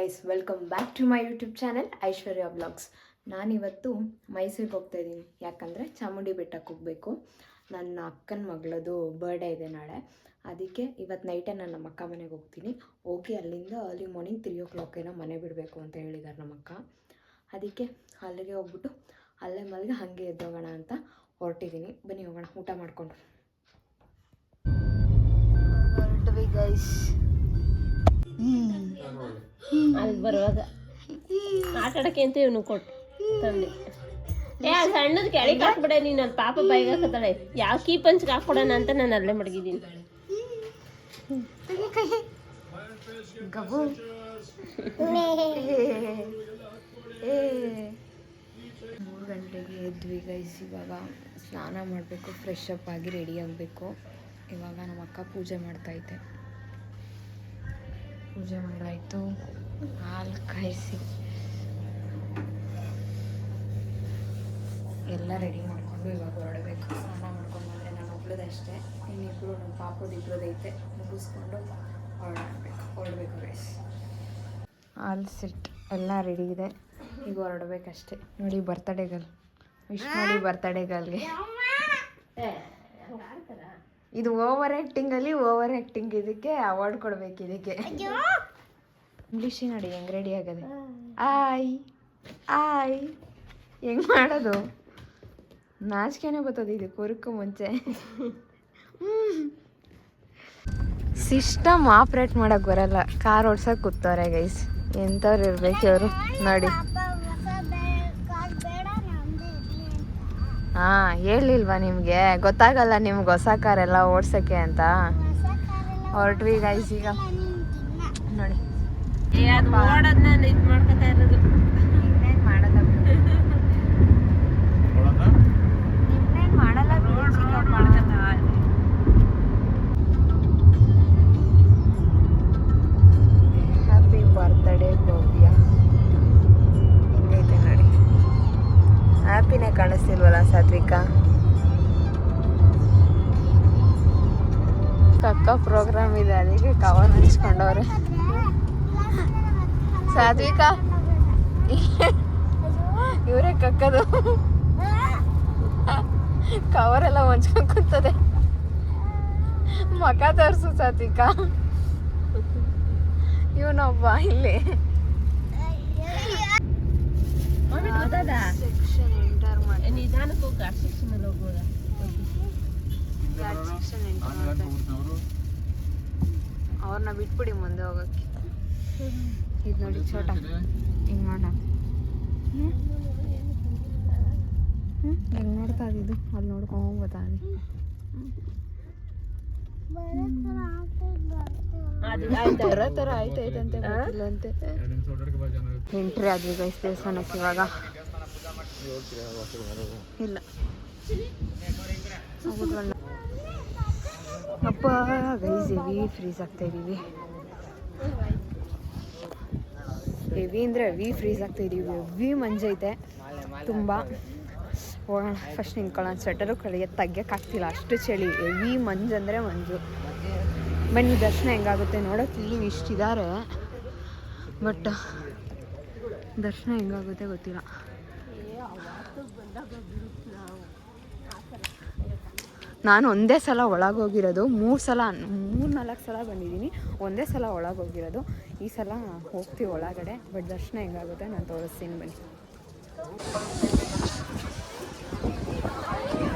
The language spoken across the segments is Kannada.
Guys, welcome back to my YouTube channel Aishwarya vlogs. ನಾನಿವತ್ತು ಮೈಸೂರಿಗೆ ಹೋಗ್ತಾ ಇದ್ದೀನಿ. ಯಾಕಂದರೆ ಚಾಮುಂಡಿ ಬೆಟ್ಟಕ್ಕೆ ಹೋಗಬೇಕು. ನನ್ನ ಅಕ್ಕನ ಮಗಳದು ಬರ್ಡೇ ಇದೆ ನಾಳೆ. ಅದಕ್ಕೆ ಇವತ್ತು ನೈಟೇ ನಾನು ನಮ್ಮ ಅಕ್ಕ ಮನೆಗೆ ಹೋಗ್ತೀನಿ. ಹೋಗಿ ಅಲ್ಲಿಂದ ಅರ್ಲಿ ಮಾರ್ನಿಂಗ್ 3 o'clock ಏನೋ ಮನೆ ಬಿಡಬೇಕು ಅಂತ ಹೇಳಿದ್ದಾರೆ ನಮ್ಮ ಅಕ್ಕ. ಅದಕ್ಕೆ ಅಲ್ಲಿಗೆ ಹೋಗ್ಬಿಟ್ಟು ಅಲ್ಲೇ ಮಲಗಿ ಹಾಗೆ ಎದ್ದೋಗೋಣ ಅಂತ ಹೊರಟಿದ್ದೀನಿ. ಬನ್ನಿ ಹೋಗೋಣ ಊಟ ಮಾಡಿಕೊಂಡು. ಹೊರಟ್ವಿ ಗೈಸ್. ಅಲ್ಲಿ ಬರುವಾಗ ಆಟ ಆಡಕ್ಕೆ ಅಂತ ಇವನು ಕೊಟ್ಟು ತಂದೆ ಸಣ್ಣದು ಕೆಳಗೆ ಹಾಕ್ಬಿಡ. ನೀನು ಅಲ್ಲಿ ಪಾಪ ಬೈಗೆ ಹಾಕತ್ತಾಳೆ. ಯಾವ ಕೀ ಪಂಚ್ಗೆ ಹಾಕ್ಕೊಡೋಣ ಅಂತ ನಾನು ಅಲ್ಲೇ ಮಡಗಿದ್ದೀನಿ. ಗಬು 3 ಗಂಟೆಗೆ ಎದ್ವಿ ಗೈಸ್. ಇವಾಗ ಸ್ನಾನ ಮಾಡಬೇಕು, ಫ್ರೆಶ್ ಅಪ್ ಆಗಿ ರೆಡಿ ಆಗಬೇಕು. ಇವಾಗ ನಮ್ಮ ಅಕ್ಕ ಪೂಜೆ ಮಾಡ್ತಾಯಿದ್ದೆ. ಪೂಜೆ ಮಾಡಾಯಿತು, ಹಾಲು ಕಾಯಿಸಿ ಎಲ್ಲ ರೆಡಿ ಮಾಡಿಕೊಂಡು ಇವಾಗ ಹೊರಡಬೇಕು. ಸ್ನಾನ ಮಾಡ್ಕೊಂಡು ಬಂದರೆ ನಾನು ಒಬ್ಳದಷ್ಟೇ, ಇನ್ನಿಬ್ಬರು ನಮ್ಮ ಪಾಪದ ಇಬ್ಬರದೈತೆ. ಮುಗಿಸ್ಕೊಂಡು ಹೊರಡಬೇಕು ಗೈಸ್. ಹಾಲು ಸೆಟ್ ಎಲ್ಲ ರೆಡಿ ಇದೆ, ಈಗ ಹೊರಡಬೇಕಷ್ಟೇ. ನೋಡಿ ಬರ್ತಡೇ ಗರ್ಲ್, ವಿಶ್ ಮಾಡಿ ಬರ್ತಡೇ ಗರ್ಲ್ಗೆ. ಇದು ಓವರ್ ಆ್ಯಕ್ಟಿಂಗಲ್ಲಿ ಓವರ್ ಆ್ಯಕ್ಟಿಂಗ್. ಇದಕ್ಕೆ ಅವಾರ್ಡ್ ಕೊಡ್ಬೇಕು. ಇದಕ್ಕೆ ಇಂಗ್ಲೀಷ್ ನೋಡಿ ಹೆಂಗೆ ರೆಡಿ ಆಗದೆ. ಆಯ್ ಆಯ್ ಹೆಂಗೆ ಮಾಡೋದು, ನಾಚಿಕೆನೇ ಬರ್ತದೆ ಇದು ಕೊರಕು ಮುಂಚೆ. ಸಿಸ್ಟಮ್ ಆಪ್ರೇಟ್ ಮಾಡೋಕ್ಕೆ ಬರಲ್ಲ, ಕಾರ್ ಓಡ್ಸೋಕೆ ಕೂತವ್ರೆ ಗೈಸ್. ಎಂಥವ್ರು ಇರ್ಬೇಕು ಇವರು ನೋಡಿ. ಹಾಂ, ಹೇಳಿಲ್ವಾ ನಿಮಗೆ? ಗೊತ್ತಾಗಲ್ಲ ನಿಮ್ಗೆ ಹೊಸ ಕಾರೆಲ್ಲ ಓಡ್ಸೋಕ್ಕೆ ಅಂತ. ಹೊರಟ್ವಿ ಗೈಸ್ ಈಗ ನೋಡಿ. ಹ್ಯಾಪಿ ಬರ್ತ್ಡೇ ಭವ್ಯ. ಹೆಂಗೈತೆ ನೋಡಿ. ಹ್ಯಾಪಿನೇ ಕಾಣಿಸ್ತಿಲ್ವಲ್ಲ ಸಾತ್ವಿಕಾ? ಕಕ್ಕ ಪ್ರೋಗ್ರಾಮ್ ಇದೆ, ಅದಕ್ಕೆ ಕವರ್ ಹಂಚ್ಕೊಂಡವ್ರೆ. ಸಾತ್ವಿಕಾ ಇವರೇ ಕಕ್ಕದು. ಕವರೆಲ್ಲ ಹೊಂಚ್ಕೊಂಡು ಕೂತದೆ. ಮಕ ತೋರಿಸು ಸಾತ್ವಿಕಾ. ಇವನೊಬ್ಬ ಇಲ್ಲಿ ಸೆಕ್ಷನ್ ಎಂಟರ್ ಮಾಡಿ. ನಿಧಾನಕ್ಕೆ ಹೋಗಿ ಗಾಡ್ ಸೆಕ್ಷನಲ್ಲಿ ಹೋಗ್ಬೋದಾ? ಗಾಡ್ ಸೆಕ್ಷನ್ ಎಂಟರ್ ಮಾಡ್ತಾರೆ. ಅವ್ರನ್ನ ಬಿಟ್ಬಿಡಿ ಮುಂದೆ ಹೋಗೋಕ್ಕೆ. ಇದು ನೋಡಿ ಚೋಟ ಹಿಂಗೆ ಮಾಡ. ಹೆಂಗೆ ನೋಡ್ತಾ ಇದ್ದಿದ್ದು ಅಲ್ಲಿ ನೋಡ್ಕೊಂಡು ಗೊತ್ತಾಗಿ. ಬರೋ ಥರ ಆಯ್ತೈತಂತೆ, ಗೊತ್ತಿಲ್ಲಂತೆ. ಎಂಟ್ರಿ ಆದ್ವಿ ಗೈಸ್ ದೇವಸ್ಥಾನಕ್ಕೆ. ಇವಾಗ ಇಲ್ಲ ಅಪ್ಪ ಗೈಸ್, ಹೆವಿ ಫ್ರೀಸ್ ಆಗ್ತಾ ಇದ್ದೀವಿ. ಹೆವಿ ಅಂದರೆ ಹೆವಿ ಫ್ರೀಸ್ ಆಗ್ತಾ ಇದ್ದೀವಿ. ಹೆವಿ ಮಂಜೈತೆ ತುಂಬ. ಹೋಗೋಣ, ಫಸ್ಟ್ ನಿಂತ್ಕೊಳ್ಳೋಣ. ಸ್ವೆಟರು ತೆಗಿಯೋಕ್ಕಾಗ್ತಿಲ್ಲ, ಅಷ್ಟು ಚಳಿ. ಹೆವಿ ಮಂಜು ಅಂದರೆ ಮಂಜು. ಬನ್ನಿ ದರ್ಶನ ಹೆಂಗಾಗುತ್ತೆ ನೋಡೋಕ್ಕೆ. ಇಲ್ಲಿ ಇಷ್ಟಿದ್ದಾರೆ, ಬಟ್ ದರ್ಶನ ಹೆಂಗಾಗುತ್ತೆ ಗೊತ್ತಿಲ್ಲ. ನಾನು ಒಂದೇ ಸಲ ಒಳಗೋಗಿರೋದು. 3-4 ಸಲ ಬಂದಿದ್ದೀನಿ, ಒಂದೇ ಸಲ ಒಳಗೋಗಿರೋದು. ಈ ಸಲ ಹೋಗ್ತೀವಿ ಒಳಗಡೆ, ಬಟ್ ದರ್ಶನ ಹೆಂಗಾಗುತ್ತೆ ನಾನು ತೋರಿಸ್ತೀನಿ ಬನ್ನಿ.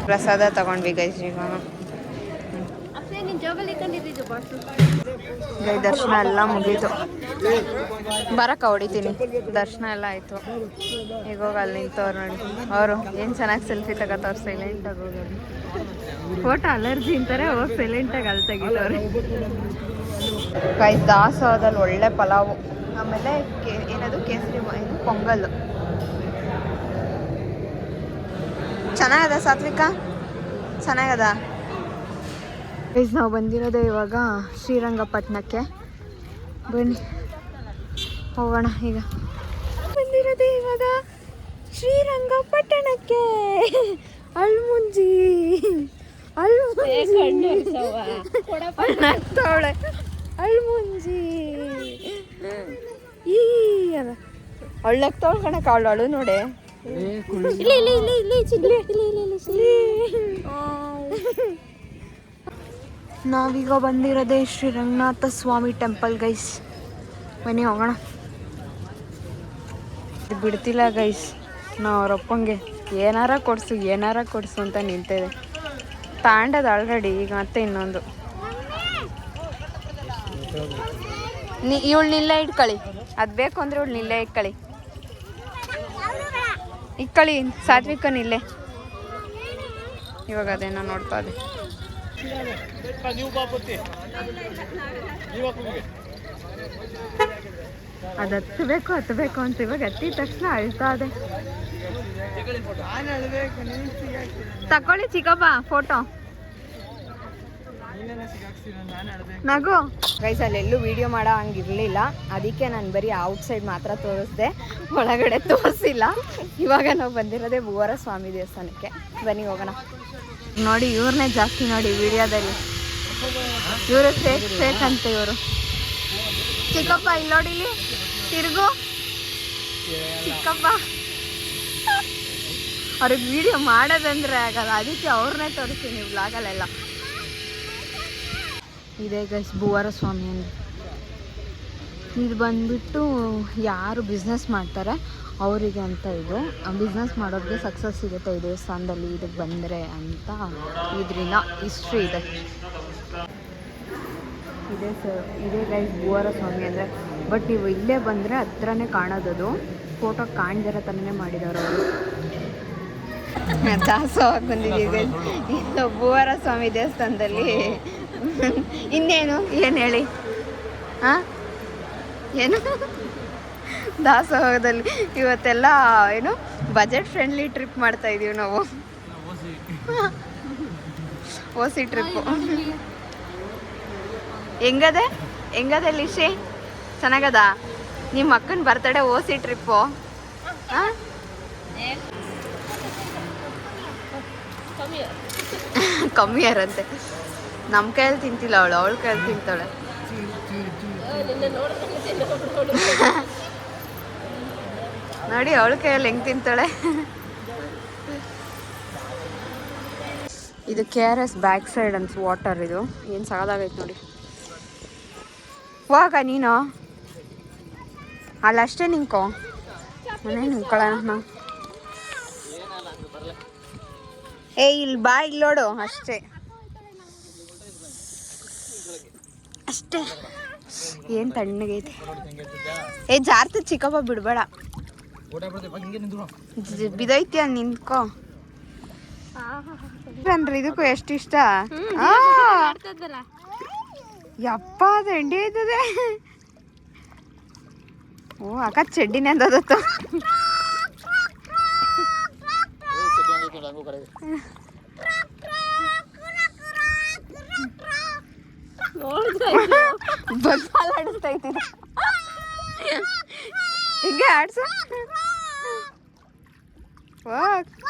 ಪ್ರಸಾದ ತಗೊಂಡ್ವಿ ಗೈಸ್. ಇವಾಗ ದರ್ಶನ ಎಲ್ಲ ಮುಗೀತು. ಬರಕ್ಕೆ ಹೊಡಿತೀನಿ. ದರ್ಶನ ಎಲ್ಲ ಆಯಿತು. ಈಗ ಹೋಗಿ ಅಲ್ಲಿ ನಿಂತವ್ರು ನೋಡಿ. ಅವರು ಏನು ಚೆನ್ನಾಗಿ ಸೆಲ್ಫಿ ತಗೋತವ್ರು. ಸೈಲೆಂಟಾಗಿ ಹೋಗೋದು. ಫೋಟೋ ಅಲರ್ಜಿ ಅಂತಾರೆ, ಹೋಗಿ ಸೈಲೆಂಟಾಗಿ ಅಲ್ಲಿ ತೆಗಿತವ್ರೆ. ಗೈಸ್ ದಾಸೋಹದಲ್ಲಿ ಒಳ್ಳೆ ಪಲಾವು, ಆಮೇಲೆ ಏನದು ಕೇಸರಿ ಪೊಂಗಲ್ ಚೆನ್ನಾಗದ. ಸಾತ್ವಿಕಾ ಚೆನ್ನಾಗದ ಗೈಸ್. ನಾವು ಬಂದಿರೋದೇ ಇವಾಗ ಶ್ರೀರಂಗಪಟ್ಟಣಕ್ಕೆ. ಬನ್ನಿ ಹೋಗೋಣ. ಈಗ ಬಂದಿರೋದೇ ಇವಾಗ ಶ್ರೀರಂಗಪಟ್ಟಣಕ್ಕೆ. ಅಳ್ಮುಂಜಿ ನಗ್ತಾವಳೆ. ಅಳ್ಮುಂಜಿ ಈ ಒಳ್ಳೆಕ್ ತೊಳ್ಕೊಳಕ್ ಅವಳು ನೋಡೆ. ನಾವೀಗ ಬಂದಿರೋದೇ ಶ್ರೀ ರಂಗನಾಥ ಸ್ವಾಮಿ ಟೆಂಪಲ್ ಗೈಸ್. ಬನ್ನಿ ಹೋಗೋಣ. ಬಿಡ್ತಿಲ್ಲ ಗೈಸ್, ನಾವು ಅವ್ರಪ್ಪಂಗೆ ಏನಾರ ಕೊಡ್ಸು ಅಂತ ನಿಂತಿದೆ. ತಾಂಡದ ಆಲ್ರೆಡಿ, ಈಗ ಮತ್ತೆ ಇನ್ನೊಂದು. ಇವಳು ನಿಲ್ಲೇ ಇಟ್ಕೊಳ್ಳಿ, ಅದು ಬೇಕು ಅಂದರೆ ಇವಳು ನಿಲ್ಲೇ ಇಟ್ಕೊಳ್ಳಿ ಸಾತ್ವಿಕನ್ ಇಲ್ಲೇ. ಇವಾಗ ಅದೇನೋ ನೋಡ್ತಾ ಇದೆ. ಅದು ಹತ್ತಬೇಕು ಅಂತ ಇವಾಗ ಹತ್ತಿದ ತಕ್ಷಣ ಅಳ್ತಾ ಇದೆ. ತಕೊಳ್ಳಿ ಚಿಕ್ಕಪ್ಪ ಫೋಟೋ. ನಗು ಗೈಸ್, ಅಲ್ಲೆಲ್ಲೂ ವಿಡಿಯೋ ಮಾಡೋ ಹಂಗಿರಲಿಲ್ಲ, ಅದಕ್ಕೆ ನಾನು ಬರೀ ಔಟ್ಸೈಡ್ ಮಾತ್ರ ತೋರಿಸ್ದೆ, ಒಳಗಡೆ ತೋರಿಸಿಲ್ಲ. ಇವಾಗ ನಾವು ಬಂದಿರೋದೇ ಭೂವರ ಸ್ವಾಮಿ ದೇವಸ್ಥಾನಕ್ಕೆ. ಬನ್ನಿ ಹೋಗೋಣ. ನೋಡಿ ಇವ್ರನ್ನೇ ಜಾಸ್ತಿ ನೋಡಿ ವಿಡಿಯೋದಲ್ಲಿ, ಇವರು ಫೇಕ್ ಅಂತ ಇವರು. ಚಿಕ್ಕಪ್ಪ ಇಲ್ಲಿ ನೋಡಿ, ತಿರುಗು ಚಿಕ್ಕಪ್ಪ. ಅವ್ರಿಗೆ ವಿಡಿಯೋ ಮಾಡೋದಂದ್ರೆ ಆಗಲ್ಲ, ಅದಕ್ಕೆ ಅವ್ರನ್ನೇ ತೋರಿಸ್ತೀನಿ ವ್ಲಾಗಲ್ಲೆಲ್ಲ. ಇದೇ ಗೈಸ್ ಭೂವರ ಸ್ವಾಮಿ ಅಂತ. ಇದು ಬಂದ್ಬಿಟ್ಟು ಯಾರು ಬಿಸ್ನೆಸ್ ಮಾಡ್ತಾರೆ ಅವರಿಗೆ ಅಂತ. ಇದು ಬಿಸ್ನೆಸ್ ಮಾಡೋರಿಗೆ ಸಕ್ಸಸ್ ಸಿಗುತ್ತೆ ಈ ದೇವಸ್ಥಾನದಲ್ಲಿ ಇದಕ್ಕೆ ಬಂದರೆ ಅಂತ ಇದರಿಂದ ಹಿಸ್ಟ್ರಿ ಇದೆ. ಇದೇ ಗೈಸ್ ಭೂವರ ಸ್ವಾಮಿ ಅಂದರೆ. ಬಟ್ ನೀವು ಇಲ್ಲೇ ಬಂದರೆ ಹತ್ರನೇ ಕಾಣೋದದು, ಫೋಟೋ ಕಾಣ್ದಿರೋ ಥರನೇ ಮಾಡಿದವರು ಅವರು. ದಾಸೋಹಕ್ಕೆ ಬಂದಿದ್ದೀವಿ ಇನ್ನು ಭೂವರ ಸ್ವಾಮಿ ದೇವಸ್ಥಾನದಲ್ಲಿ. ಇನ್ನೇನು ಏನು ಹೇಳಿ, ಹಾಂ ಏನು ದಾಸೋಹದಲ್ಲಿ ಇವತ್ತೆಲ್ಲ ಏನು ಬಜೆಟ್ ಫ್ರೆಂಡ್ಲಿ ಟ್ರಿಪ್ ಮಾಡ್ತಾ ಇದೀವಿ ನಾವು. ಓಸಿ ಟ್ರಿಪ್ಪು ಹೆಂಗದೆ ಲಿಶಿ? ಚೆನ್ನಾಗದ? ನಿಮ್ಮ ಅಕ್ಕನ ಬರ್ತಡೇ ಓಸಿ ಟ್ರಿಪ್ಪು. ಹಾಂ ಕಮ್ಮಿ ಯಾರಂತೆ. ನಮ್ಮ ಕೈಯಲ್ಲಿ ತಿಂತಿಲ್ಲ ಅವಳು, ಅವಳ ಕೈಯಲ್ಲಿ ತಿಂತಾಳೆ. ನೋಡಿ ಅವಳ ಕೈಯಲ್ಲಿ ಹೆಂಗೆ ತಿಂತಾಳೆ. ಇದು KRS ಬ್ಯಾಕ್ ಸೈಡ್ ಅಂತ ವಾಟರ್. ಇದು ಏನು ಸಗದಾಗೈತೆ ನೋಡಿ. ಹೋಗ ನೀನು ಅಲ್ಲಷ್ಟೇ ನಿಂಕೋ, ಮನೆ ನಿಂಕೊಳ್ಳೋಣ ನಾವು. ಇಲ್ಲಿ ಬಾ, ಇಲ್ಲಿ ನೋಡು ಅಷ್ಟೇ ಏನು ತಣ್ಣಗೈತೆ. ಜಾರ್ತ ಚಿಕ್ಕಪ್ಪ ಬಿಡ್ಬೇಡ, ಬಿದೈತಿ ಅಲ್ಲಿ ನಿಂತ್ಕೋ. ಅಂದ್ರೆ ಇದಕ್ಕೂ ಎಷ್ಟು ಇಷ್ಟ. ಯಪ್ಪ ಅದು ಎಂಡಿ ಆಯ್ತದೆ. ಓ ಅಕ್ಕ ಚಡ್ಡಿನೇ ಅಂದದತ್ತು. ಆಡಿಸ್ತೈತಿ ಹಿಂಗೆ ಆಡ್ಸ. ಓ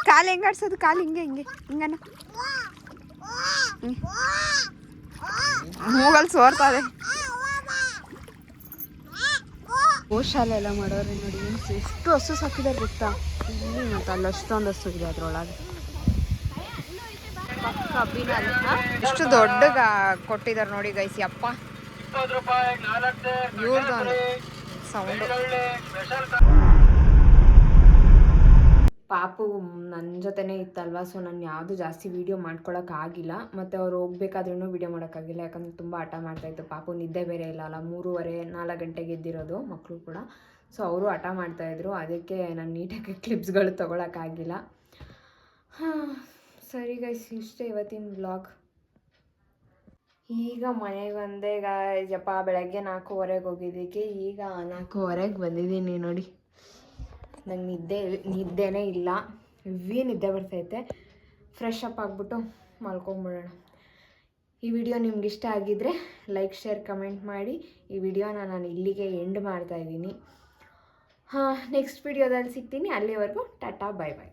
ಕಾಲು ಹೆಂಗೆ ಆಡ್ಸೋದು? ಕಾಲು ಹಿಂಗೆ ಹಿಂಗನ ಮೂಗಲ್ಲಿ ಸೋರ್ತದೆ. ಗೋಶಾಲೆ ಎಲ್ಲ ಮಾಡೋರು ನೋಡಿ ಎಷ್ಟು ಹಸು ಸಾಕಿದಾರೆ ಗೊತ್ತಾ. ಇಲ್ಲಿ ಮತ್ತು ಅಲ್ಲಿ ಅಷ್ಟೊಂದು ಹಸು ಇದೆ ಅದ್ರೊಳಗೆ. ಎಷ್ಟು ದೊಡ್ಡಗ ಕೊಟ್ಟಿದ್ದಾರೆ ನೋಡಿ ಗೈಸ್. ಯಪ್ಪ ಇವ್ರದ್ದು ಸೌಂಡು. ಪಾಪು ನನ್ನ ಜೊತೆನೇ ಇತ್ತಲ್ವ, ಸೊ ನಾನು ಯಾವುದು ಜಾಸ್ತಿ ವೀಡಿಯೋ ಮಾಡ್ಕೊಳಕ್ಕಾಗಿಲ್ಲ. ಮತ್ತು ಅವ್ರು ಹೋಗ್ಬೇಕಾದ್ರೂ ವೀಡಿಯೋ ಮಾಡೋಕ್ಕಾಗಿಲ್ಲ, ಯಾಕಂದರೆ ತುಂಬ ಹಠ ಮಾಡ್ತಾಯಿತ್ತು. ಪಾಪು ನಿದ್ದೆ ಬೇರೆ ಇಲ್ಲ ಅಲ್ಲ, 3:30-4 ಗಂಟೆಗೆ ಎದ್ದಿರೋದು ಮಕ್ಕಳು ಕೂಡ. ಸೊ ಅವರು ಹಠ ಮಾಡ್ತಾಯಿದ್ರು, ಅದಕ್ಕೆ ನಾನು ನೀಟಾಗಿ ಕ್ಲಿಪ್ಸ್ಗಳು ತೊಗೊಳಕ್ಕಾಗಿಲ್ಲ. ಹಾಂ ಸರಿ ಗೈಸ್, ಇಷ್ಟೇ ಇವತ್ತಿನ ವ್ಲಾಗ್. ಈಗ ಮನೆಗೆ ಬಂದೆ ಯಪ್ಪ. ಬೆಳಗ್ಗೆ 4:15 ಹೋಗಿದ್ದಕ್ಕೆ ಈಗ 4:15 ಬಂದಿದ್ದೀನಿ ನೋಡಿ. ನಂಗೆ ನಿದ್ದೆನೇ ಇಲ್ಲ, ಹೆವಿ ನಿದ್ದೆ ಬರ್ತೈತೆ. ಫ್ರೆಶ್ ಅಪ್ ಆಗಿಬಿಟ್ಟು ಮಲ್ಕೊಂಬಿಡೋಣ. ಈ ವಿಡಿಯೋ ನಿಮ್ಗೆ ಇಷ್ಟ ಆಗಿದ್ದರೆ ಲೈಕ್, ಶೇರ್, ಕಮೆಂಟ್ ಮಾಡಿ. ಈ ವಿಡಿಯೋನ ನಾನು ಇಲ್ಲಿಗೆ ಎಂಡ್ ಮಾಡ್ತಾಯಿದ್ದೀನಿ. ನೆಕ್ಸ್ಟ್ ವಿಡಿಯೋದಲ್ಲಿ ಸಿಗ್ತೀನಿ. ಅಲ್ಲಿವರೆಗೂ ಟಾಟಾ, ಬಾಯ್ ಬಾಯ್.